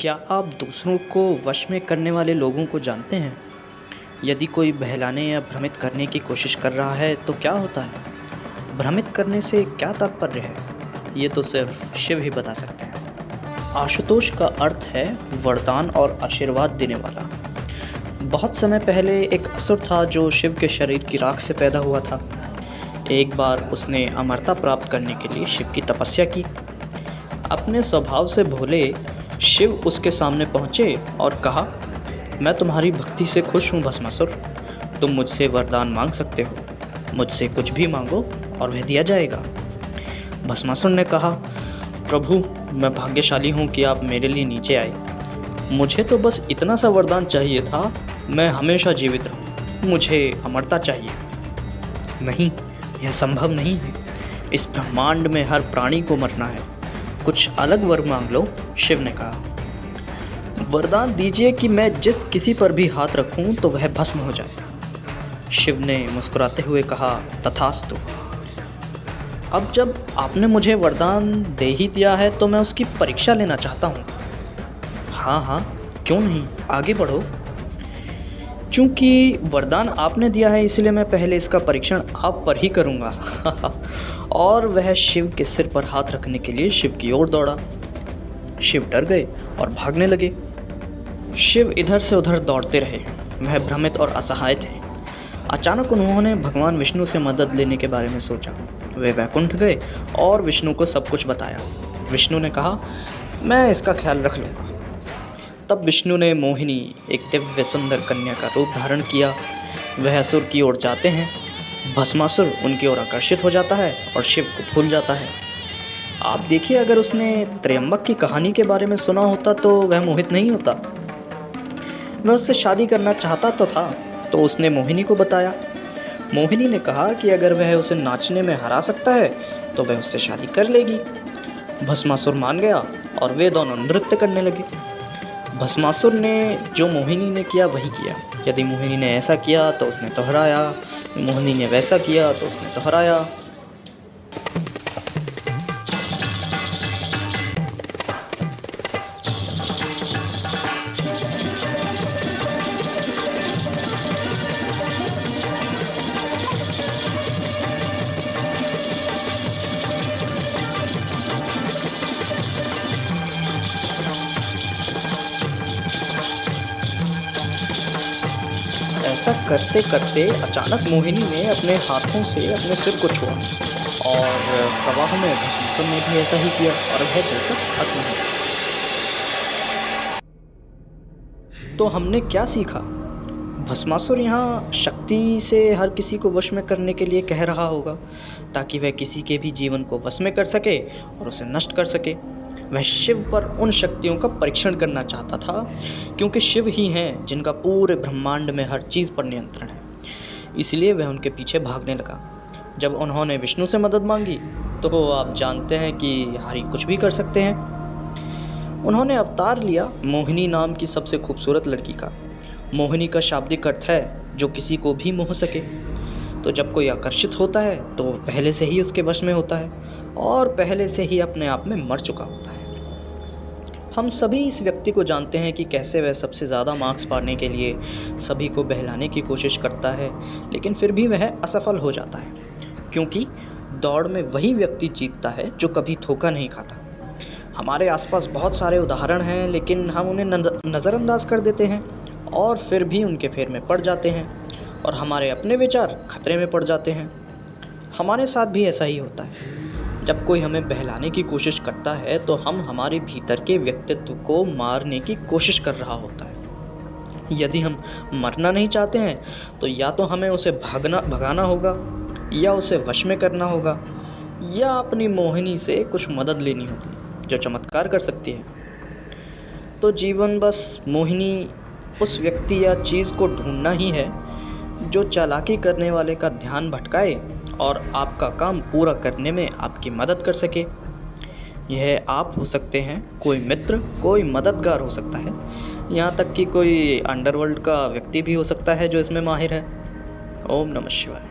क्या आप दूसरों को वश में करने वाले लोगों को जानते हैं? यदि कोई बहलाने या भ्रमित करने की कोशिश कर रहा है तो क्या होता है? भ्रमित करने से क्या तात्पर्य है? ये तो सिर्फ शिव ही बता सकते हैं। आशुतोष का अर्थ है वरदान और आशीर्वाद देने वाला। बहुत समय पहले एक असुर था जो शिव के शरीर की राख से पैदा हुआ था। एक बार उसने अमरता प्राप्त करने के लिए शिव की तपस्या की। अपने स्वभाव से भोले शिव उसके सामने पहुँचे और कहा, मैं तुम्हारी भक्ति से खुश हूँ भस्मासुर। तुम मुझसे वरदान मांग सकते हो। मुझसे कुछ भी मांगो और वह दिया जाएगा। भस्मासुर ने कहा, प्रभु, मैं भाग्यशाली हूँ कि आप मेरे लिए नीचे आए। मुझे तो बस इतना सा वरदान चाहिए था, मैं हमेशा जीवित रहूँ। मुझे अमरता चाहिए। नहीं, यह संभव नहीं है। इस ब्रह्मांड में हर प्राणी को मरना है। कुछ अलग वर मांग लो, शिव ने कहा। वरदान दीजिए कि मैं जिस किसी पर भी हाथ रखूं तो वह भस्म हो जाए। शिव ने मुस्कुराते हुए कहा, तथास्तु। अब जब आपने मुझे वरदान दे ही दिया है तो मैं उसकी परीक्षा लेना चाहता हूँ। हाँ हाँ, क्यों नहीं, आगे बढ़ो। चूँकि वरदान आपने दिया है इसलिए मैं पहले इसका परीक्षण आप पर ही करूँगा। और वह शिव के सिर पर हाथ रखने के लिए शिव की ओर दौड़ा। शिव डर गए और भागने लगे। शिव इधर से उधर दौड़ते रहे। वह भ्रमित और असहाय थे। अचानक उन्होंने भगवान विष्णु से मदद लेने के बारे में सोचा। वे वैकुंठ गए और विष्णु को सब कुछ बताया। विष्णु ने कहा, मैं इसका ख्याल रख लूँगा। तब विष्णु ने मोहिनी, एक दिव्य सुंदर कन्या का रूप धारण किया। वह असुर की ओर जाते हैं। भस्मासुर उनकी ओर आकर्षित हो जाता है और शिव को भूल जाता है। आप देखिए, अगर उसने त्र्यंबक की कहानी के बारे में सुना होता तो वह मोहित नहीं होता। वह उससे शादी करना चाहता तो था, तो उसने मोहिनी को बताया। मोहिनी ने कहा कि अगर वह उसे नाचने में हरा सकता है तो वह उससे शादी कर लेगी। भस्मासुर मान गया और वे दोनों नृत्य करने लगे। भस्मासुर ने जो मोहिनी ने किया वही किया। यदि मोहिनी ने ऐसा किया तो उसने दोहराया, मोहिनी ने वैसा किया तो उसने दोहराया। ऐसा करते करते अचानक मोहिनी ने अपने हाथों से अपने सिर को छुआ और प्रवाह में भस्मासुर ने भी ऐसा ही किया और वह जलकर भस्म हो गया। तो हमने क्या सीखा? भस्मासुर यहाँ शक्ति से हर किसी को वश में करने के लिए कह रहा होगा ताकि वह किसी के भी जीवन को वश में कर सके और उसे नष्ट कर सके। वह शिव पर उन शक्तियों का परीक्षण करना चाहता था, क्योंकि शिव ही हैं जिनका पूरे ब्रह्मांड में हर चीज़ पर नियंत्रण है। इसलिए वह उनके पीछे भागने लगा। जब उन्होंने विष्णु से मदद मांगी तो आप जानते हैं कि हरि कुछ भी कर सकते हैं। उन्होंने अवतार लिया मोहिनी नाम की सबसे खूबसूरत लड़की का। मोहिनी का शाब्दिक अर्थ है जो किसी को भी मोह सके। तो जब कोई आकर्षित होता है तो वो पहले से ही उसके वश में होता है और पहले से ही अपने आप में मर चुका होता है। हम सभी इस व्यक्ति को जानते हैं कि कैसे वह सबसे ज़्यादा मार्क्स पाने के लिए सभी को बहलाने की कोशिश करता है, लेकिन फिर भी वह असफल हो जाता है, क्योंकि दौड़ में वही व्यक्ति जीतता है जो कभी धोखा नहीं खाता। हमारे आसपास बहुत सारे उदाहरण हैं, लेकिन हम उन्हें नज़रअंदाज कर देते हैं और फिर भी उनके फेर में पड़ जाते हैं और हमारे अपने विचार खतरे में पड़ जाते हैं। हमारे साथ भी ऐसा ही होता है। जब कोई हमें बहलाने की कोशिश करता है तो हम हमारे भीतर के व्यक्तित्व को मारने की कोशिश कर रहा होता है। यदि हम मरना नहीं चाहते हैं तो या तो हमें उसे भगाना होगा, या उसे वश में करना होगा, या अपनी मोहिनी से कुछ मदद लेनी होगी जो चमत्कार कर सकती है। तो जीवन बस मोहिनी, उस व्यक्ति या चीज़ को ढूंढना ही है जो चालाकी करने वाले का ध्यान भटकाए और आपका काम पूरा करने में आपकी मदद कर सके। यह आप हो सकते हैं, कोई मित्र, कोई मददगार हो सकता है, यहाँ तक कि कोई अंडरवर्ल्ड का व्यक्ति भी हो सकता है जो इसमें माहिर है। ओम नमः शिवाय।